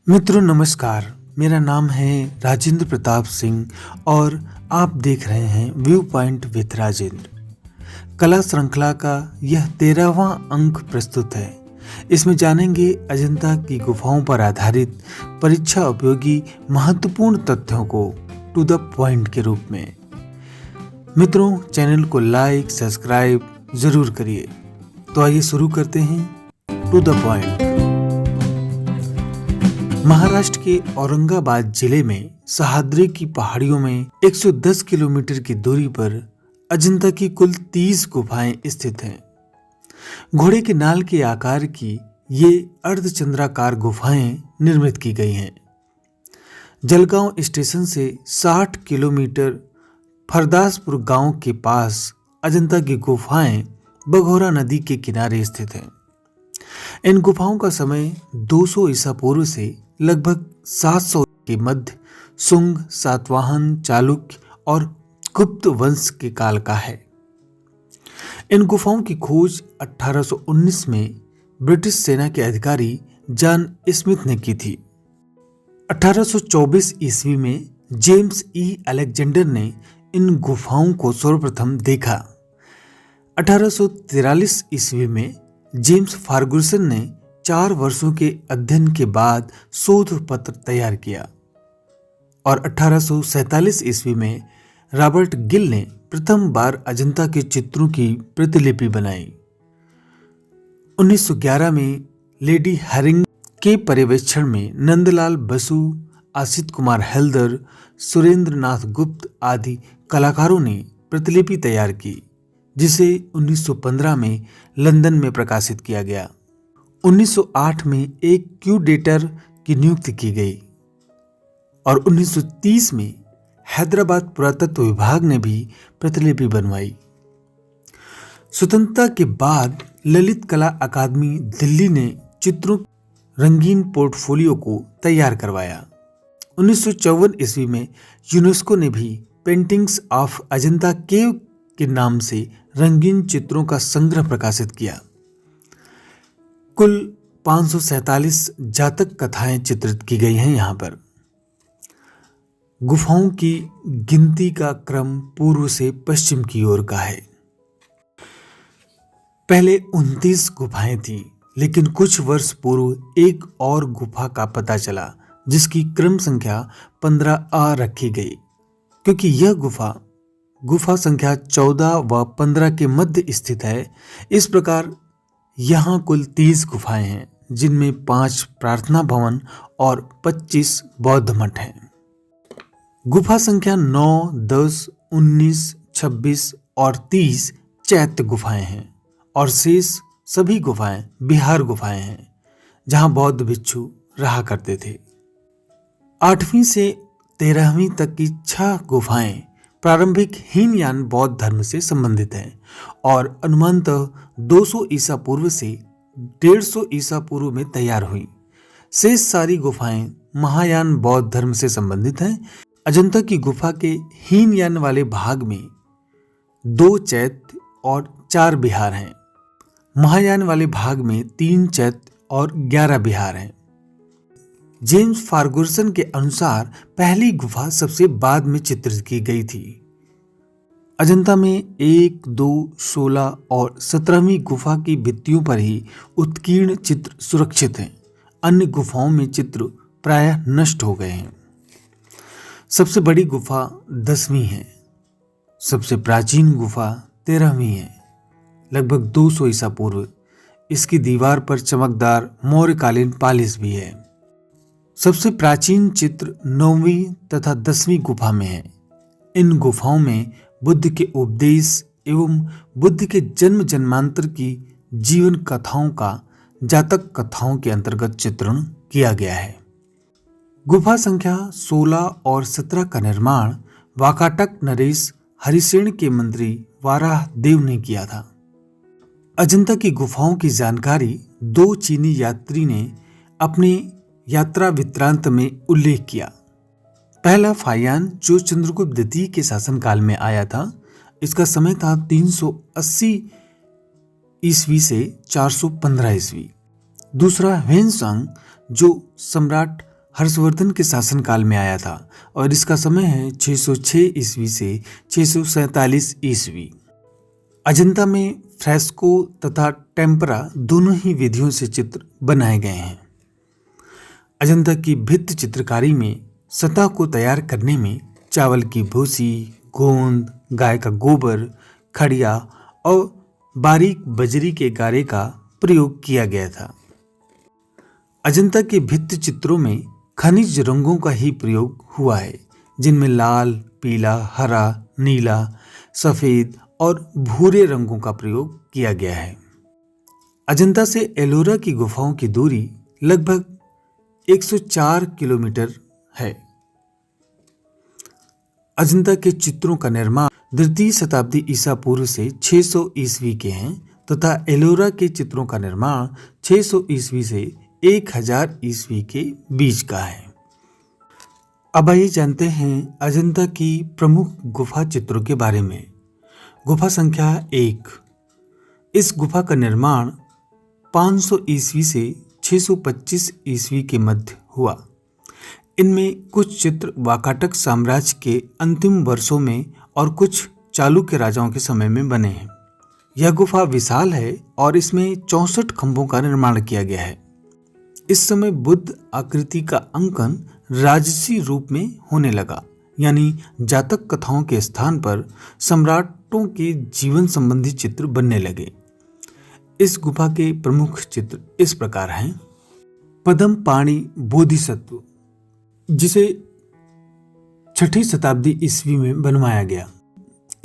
मित्रों नमस्कार। मेरा नाम है राजेंद्र प्रताप सिंह और आप देख रहे हैं व्यू पॉइंट विद राजेंद्र। कला श्रृंखला का यह 13वां अंक प्रस्तुत है। इसमें जानेंगे अजंता की गुफाओं पर आधारित परीक्षा उपयोगी महत्वपूर्ण तथ्यों को टू द पॉइंट के रूप में। मित्रों चैनल को लाइक सब्सक्राइब जरूर करिए। तो आइए शुरू करते हैं टू द पॉइंट। महाराष्ट्र के औरंगाबाद जिले में सह्याद्री की पहाड़ियों में 110 किलोमीटर की दूरी पर अजंता की कुल 30 गुफाएं स्थित हैं। घोड़े के नाल के आकार की ये अर्धचंद्राकार गुफाएं निर्मित की गई हैं। जलगांव स्टेशन से 60 किलोमीटर फरदासपुर गांव के पास अजंता की गुफाएं बघौरा नदी के किनारे स्थित हैं। इन गुफाओं का समय 200 ईसा पूर्व से लगभग 700 के मध्य सुंग, सातवाहन, चालुक्य और गुप्त वंश के काल का है। इन गुफाओं की खोज 1819 में ब्रिटिश सेना के अधिकारी जॉन स्मिथ ने की थी। 1824 ईस्वी में जेम्स ई अलेक्जेंडर ने इन गुफाओं को सर्वप्रथम देखा। 1843 ईस्वी में जेम्स फार्गुसन ने 4 वर्षों के अध्ययन के बाद शोध पत्र तैयार किया और 1847 ईस्वी में रॉबर्ट गिल ने प्रथम बार अजंता के चित्रों की प्रतिलिपि बनाई। 1911 में लेडी हैरिंग के पर्यवेक्षण में नंदलाल बसु, आसित कुमार हल्दर, सुरेंद्र नाथ गुप्त आदि कलाकारों ने प्रतिलिपि तैयार की, जिसे 1915 में लंदन में प्रकाशित किया गया। 1908 में एक क्यूरेटर की नियुक्ति की गई और 1930 में हैदराबाद पुरातत्व विभाग ने भी प्रतिलिपि बनवाई। स्वतंत्रता के बाद ललित कला अकादमी दिल्ली ने चित्रों रंगीन पोर्टफोलियो को तैयार करवाया। 1954 ईस्वी में यूनेस्को ने भी पेंटिंग्स ऑफ अजंता केव के नाम से रंगीन चित्रों का संग्रह प्रकाशित किया। कुल 547 जातक कथाएं चित्रित की गई हैं। यहाँ पर गुफाओं की गिनती का क्रम पूर्व से पश्चिम की ओर का है। पहले 29 गुफाएं थीं, लेकिन कुछ वर्ष पूर्व एक और गुफा का पता चला जिसकी क्रम संख्या 15A रखी गई, क्योंकि यह गुफा संख्या 14 व 15 के मध्य स्थित है। इस प्रकार यहाँ कुल 30 गुफाएं हैं, जिनमें 5 प्रार्थना भवन और 25 बौद्ध मठ हैं। गुफा संख्या 9, 10, 19, 26 और 30 चैत्य गुफाएं हैं और शेष सभी गुफाएं बिहार गुफाएं हैं, जहां बौद्ध भिक्षु रहा करते थे। 8वीं से 13वीं तक की 6 गुफाएं प्रारंभिक हीनयान बौद्ध धर्म से संबंधित हैं और अनुमानतः 200 ईसा पूर्व से 150 ईसा पूर्व में तैयार हुई। शेष सारी गुफाएं महायान बौद्ध धर्म से संबंधित हैं। अजंता की गुफा के हीनयान वाले भाग में 2 चैत्य और 4 विहार हैं। महायान वाले भाग में 3 चैत्य और 11 विहार हैं। जेम्स फार्गुसन के अनुसार पहली गुफा सबसे बाद में चित्रित की गई थी। अजंता में 1, 2, 16 और 17वीं गुफा की भित्तियों पर ही उत्कीर्ण चित्र सुरक्षित हैं। अन्य गुफाओं में चित्र प्रायः नष्ट हो गए हैं। सबसे बड़ी गुफा 10वीं है। सबसे प्राचीन गुफा 13वीं है, लगभग 200 ईसा पूर्व। इसकी दीवार पर चमकदार मौर्यकालीन पालिश भी है। सबसे प्राचीन चित्र 9वीं तथा 10वीं गुफा में है। इन गुफाओं में बुद्ध के उपदेश एवं बुद्ध के जन्म जन्मांतर की जीवन कथाओं का जातक कथाओं के अंतर्गत चित्रण किया गया है। गुफा संख्या 16 और 17 का निर्माण वाकाटक नरेश हरिसेन के मंत्री वाराह देव ने किया था। अजंता की गुफाओं की जानकारी 2 चीनी यात्री ने अपने यात्रा वृत्तांत में उल्लेख किया। पहला फायान जो चंद्रगुप्त द्वितीय के शासनकाल में आया था, इसका समय था 380 ईस्वी से 415 ईस्वी। दूसरा ह्वेनसांग जो सम्राट हर्षवर्धन के शासनकाल में आया था और इसका समय है 606 ईस्वी से 647 ईस्वी। अजंता में फ्रेस्को तथा टेम्परा दोनों ही विधियों से चित्र बनाए गए हैं। अजंता की भित्ति चित्रकारी में सतह को तैयार करने में चावल की भूसी, गोंद, गाय का गोबर, खड़िया और बारीक बजरी के गारे का प्रयोग किया गया था। अजंता के भित्ति चित्रों में खनिज रंगों का ही प्रयोग हुआ है, जिनमें लाल, पीला, हरा, नीला, सफेद और भूरे रंगों का प्रयोग किया गया है। अजंता से एलोरा की गुफाओं की दूरी लगभग 104 किलोमीटर है। अजंता के चित्रों का निर्माण द्वितीय शताब्दी ईसा पूर्व से 600 ईस्वी के हैं तथा एलोरा के चित्रों का निर्माण 600 ईस्वी से 1000 ईस्वी के बीच का है। अब आइए जानते हैं अजंता की प्रमुख गुफा चित्रों के बारे में। गुफा संख्या 1। इस गुफा का निर्माण 500 ईस्वी से 625 ईस्वी के मध्य हुआ। इनमें कुछ चित्र वाकाटक साम्राज्य के अंतिम वर्षों में और कुछ चालुक्य राजाओं के समय में बने हैं। यह गुफा विशाल है और इसमें 64 खंभों का निर्माण किया गया है। इस समय बुद्ध आकृति का अंकन राजसी रूप में होने लगा, यानी जातक कथाओं के स्थान पर सम्राटों के जीवन संबंधी चित्र बनने लगे। इस गुफा के प्रमुख चित्र इस प्रकार हैं। पद्म पाणि बोधिसत्व, जिसे 6ठी शताब्दी ईस्वी में बनवाया गया।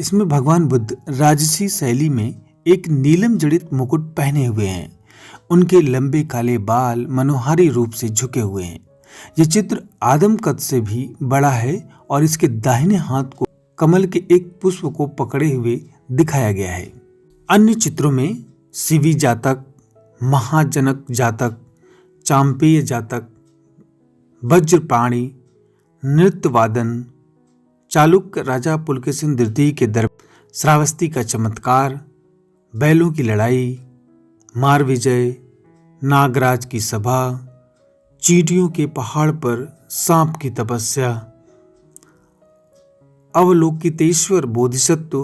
इसमें भगवान बुद्ध राजसी शैली में एक नीलम जड़ित मुकुट पहने हुए हैं। उनके लंबे काले बाल मनोहारी रूप से झुके हुए हैं। यह चित्र आदम कद से भी बड़ा है और इसके दाहिने हाथ को कमल के एक पुष्प को पकड़े हुए दिखाया गया है। अन्य चित्रों में शिवी जातक, महाजनक जातक, चांपेय जातक, वज्रपाणि, नृत्य वादन, चालुक्य राजा पुलकेशिन द्वितीय के दरबार, श्रावस्ती का चमत्कार, बैलों की लड़ाई, मार विजय, नागराज की सभा, चींटियों के पहाड़ पर सांप की तपस्या, अवलोकितेश्वर बोधिसत्व,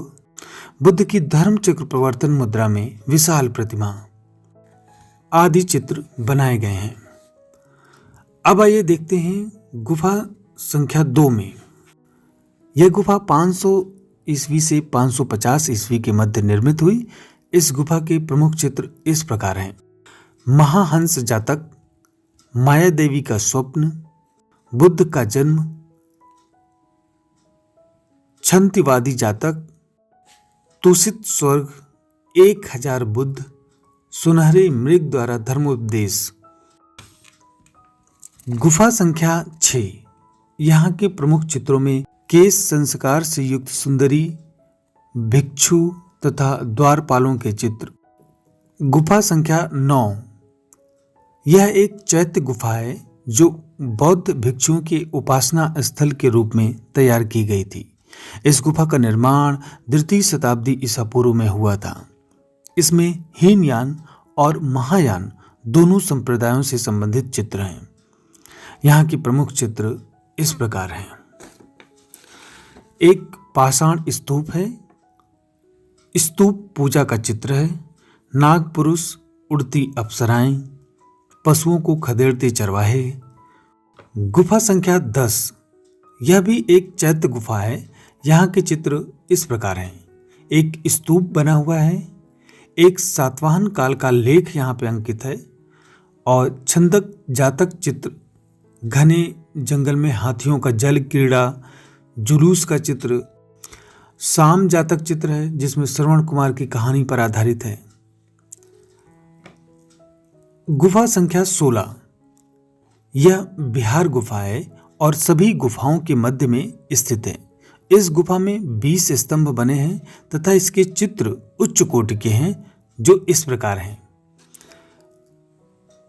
बुद्ध की धर्म चक्र प्रवर्तन मुद्रा में विशाल प्रतिमा आदि चित्र बनाए गए हैं। अब आइए देखते हैं गुफा संख्या 2 में। यह गुफा 500 ईस्वी से 550 ईस्वी के मध्य निर्मित हुई। इस गुफा के प्रमुख चित्र इस प्रकार हैं। महाहंस जातक, माया देवी का स्वप्न, बुद्ध का जन्म, क्षंतिवादी जातक, तुषित स्वर्ग, 1000 बुद्ध, सुनहरे मृग द्वारा धर्मोपदेश। गुफा संख्या 6। यहाँ के प्रमुख चित्रों में केश संस्कार से युक्त सुंदरी, भिक्षु तथा द्वारपालों के चित्र। गुफा संख्या 9। यह एक चैत्य गुफा है जो बौद्ध भिक्षुओं के उपासना स्थल के रूप में तैयार की गई थी। इस गुफा का निर्माण द्वितीय शताब्दी ईसा पूर्व में हुआ था। इसमें हीनयान और महायान दोनों संप्रदायों से संबंधित चित्र हैं। यहाँ के प्रमुख चित्र इस प्रकार हैं। एक पाषाण स्तूप है। स्तूप पूजा का चित्र है। नाग पुरुष, उड़ती अप्सराएं, पशुओं को खदेड़ते चरवाहे। गुफा संख्या 10। यह भी एक चैत्य गुफा है। यहाँ के चित्र इस प्रकार हैं। एक स्तूप बना हुआ है। एक सातवाहन काल का लेख यहाँ पे अंकित है और छंदक जातक चित्र, घने जंगल में हाथियों का जल क्रीड़ा, जुलूस का चित्र, साम जातक चित्र है जिसमें श्रवण कुमार की कहानी पर आधारित है। गुफा संख्या 16। यह बिहार गुफा है और सभी गुफाओं के मध्य में स्थित है। इस गुफा में 20 स्तंभ बने हैं तथा इसके चित्र उच्च कोटि के हैं जो इस प्रकार हैं।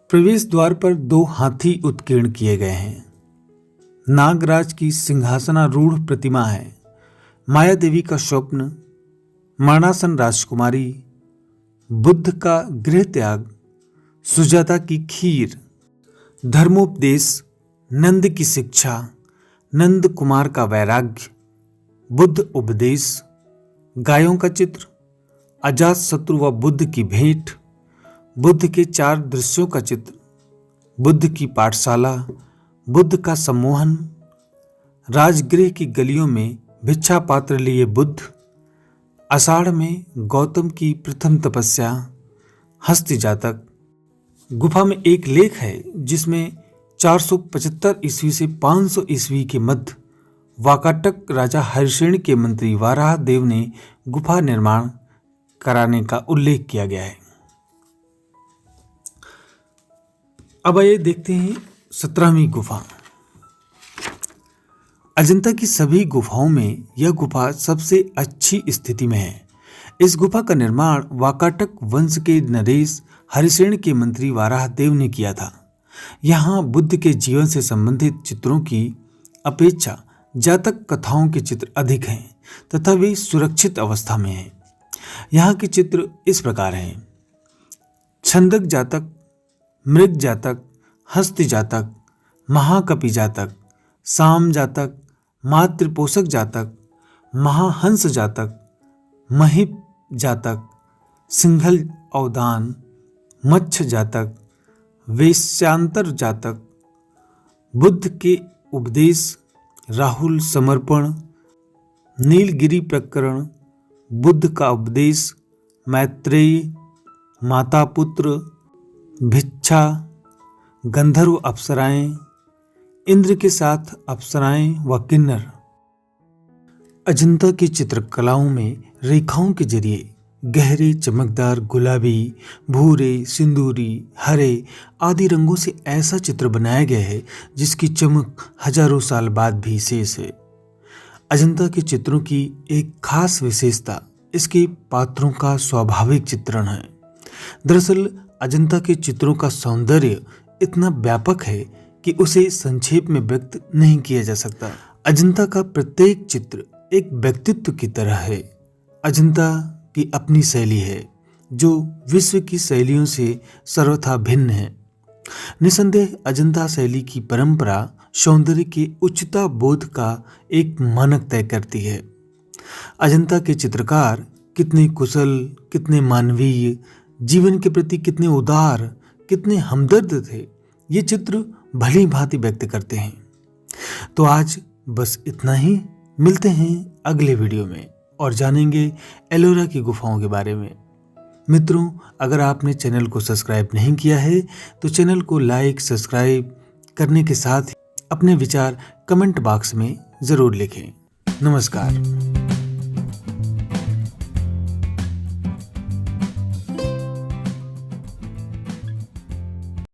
प्रवेश द्वार पर 2 हाथी उत्कीर्ण किए गए हैं। नागराज की सिंहासनारूढ़ प्रतिमा है। माया देवी का स्वप्न, मरणासन राजकुमारी, बुद्ध का गृह त्याग, सुजाता की खीर, धर्मोपदेश, नंद की शिक्षा, नंद कुमार का वैराग्य, बुद्ध उपदेश, गायों का चित्र, अजात शत्रु व बुद्ध की भेंट, बुद्ध के 4 दृश्यों का चित्र, बुद्ध की पाठशाला, बुद्ध का सम्मोहन, राजगृह की गलियों में भिक्षा पात्र लिए बुद्ध, आषाढ़ में गौतम की प्रथम तपस्या, हस्ती जातक। गुफा में एक लेख है जिसमें 475 ईस्वी से 500 ईस्वी के मध्य वाकाटक राजा हरिसेन के मंत्री वाराह देव ने गुफा निर्माण कराने का उल्लेख किया गया है। अब आइए देखते हैं 17वीं गुफा। अजंता की सभी गुफाओं में यह गुफा सबसे अच्छी स्थिति में है। इस गुफा का निर्माण वाकाटक वंश के नरेश हरिसेन के मंत्री वाराह देव ने किया था। यहाँ बुद्ध के जीवन से संबंधित चित्रों की अपेक्षा जातक कथाओं के चित्र अधिक हैं तथा वे सुरक्षित अवस्था में हैं। यहाँ के चित्र इस प्रकार हैं: छंदक जातक, मृग जातक, हस्ती जातक, महाकपि जातक, साम जातक, मातृपोषक जातक, महाहंस जातक, महिप जातक, सिंघल अवदान, मच्छ जातक, वेश्यांतर जातक, बुद्ध के उपदेश, राहुल समर्पण, नीलगिरी प्रकरण, बुद्ध का उपदेश, मैत्रेय, माता पुत्र, भिक्षा, गंधर्व अप्सराएं, इंद्र के साथ अप्सराएं व किन्नर। अजंता की चित्रकलाओं में रेखाओं के जरिए गहरे चमकदार गुलाबी, भूरे, सिंदूरी, हरे आदि रंगों से ऐसा चित्र बनाया गया है जिसकी चमक हजारों साल बाद भी शेष है। अजंता के चित्रों की एक खास विशेषता इसके पात्रों का स्वाभाविक चित्रण है। दरअसल अजंता के चित्रों का सौंदर्य इतना व्यापक है कि उसे संक्षेप में व्यक्त नहीं किया जा सकता। अजंता का प्रत्येक चित्र एक व्यक्तित्व की तरह है। अजंता की अपनी शैली है जो विश्व की शैलियों से सर्वथा भिन्न है। निसंदेह अजंता शैली की परंपरा सौंदर्य के उच्चता बोध का एक मानक तय करती है। अजंता के चित्रकार कितने कुशल, कितने मानवीय, जीवन के प्रति कितने उदार, कितने हमदर्द थे, ये चित्र भली भांति व्यक्त करते हैं। तो आज बस इतना ही। मिलते हैं अगले वीडियो में और जानेंगे एलोरा की गुफाओं के बारे में। मित्रों, अगर आपने चैनल को सब्सक्राइब नहीं किया है तो चैनल को लाइक, सब्सक्राइब करने के साथ ही अपने विचार कमेंट बॉक्स में ज़रूर लिखें। नमस्कार।